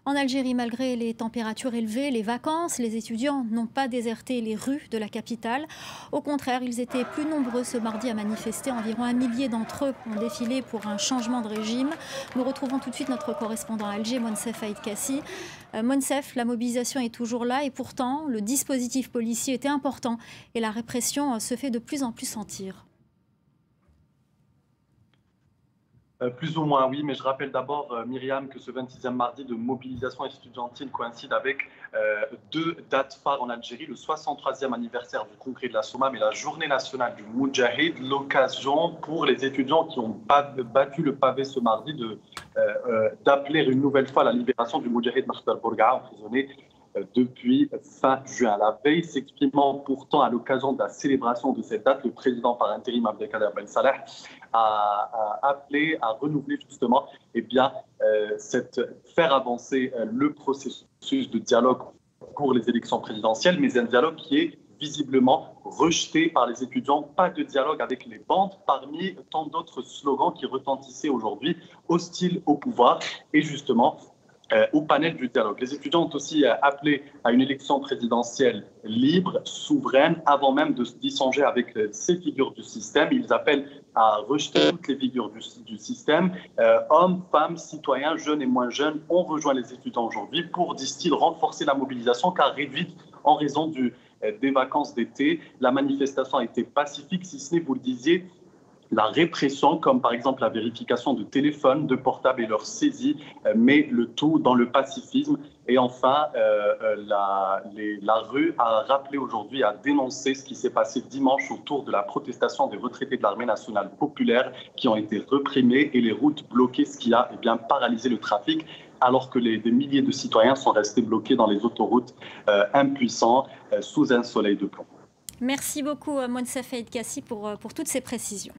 En Algérie, malgré les températures élevées, les vacances, les étudiants n'ont pas déserté les rues de la capitale. Au contraire, ils étaient plus nombreux ce mardi à manifester. Environ 1 millier d'entre eux ont défilé pour un changement de régime. Nous retrouvons tout de suite notre correspondant à Alger, Monsef Aïd Kassi. Monsef, la mobilisation est toujours là et pourtant, le dispositif policier était important et la répression se fait de plus en plus sentir. Plus ou moins, oui, mais je rappelle d'abord, Myriam, que ce 26e mardi de mobilisation estudiantine coïncide avec deux dates phares en Algérie, le 63e anniversaire du congrès de la Soumam et la journée nationale du Moudjahid, l'occasion pour les étudiants qui ont battu le pavé ce mardi d'appeler une nouvelle fois à la libération du Moudjahid Makhtar Bourga'a, emprisonné depuis fin juin. La veille, s'exprimant pourtant à l'occasion de la célébration de cette date, le président par intérim Abdelkader Ben Salah a appelé à renouveler justement faire avancer le processus de dialogue pour les élections présidentielles, mais un dialogue qui est visiblement rejeté par les étudiants. Pas de dialogue avec les bandes, parmi tant d'autres slogans qui retentissaient aujourd'hui, hostiles au pouvoir et justement au panel du dialogue. Les étudiants ont aussi appelé à une élection présidentielle libre, souveraine, avant même d'y songer avec ces figures du système. Ils appellent à rejeter toutes les figures du système. Hommes, femmes, citoyens, jeunes et moins jeunes ont rejoint les étudiants aujourd'hui pour, disent-ils, renforcer la mobilisation car réduite en raison des vacances d'été. La manifestation a été pacifique, si ce n'est, vous le disiez, la répression, comme par exemple la vérification de téléphones, de portables et leur saisie, mais le tout dans le pacifisme. Et enfin, la rue a rappelé aujourd'hui, a dénoncé ce qui s'est passé dimanche autour de la protestation des retraités de l'armée nationale populaire qui ont été reprimés et les routes bloquées, ce qui a paralysé le trafic, alors que des milliers de citoyens sont restés bloqués dans les autoroutes, impuissants, sous un soleil de plomb. Merci beaucoup, Monsef Aïd Kassi, pour toutes ces précisions.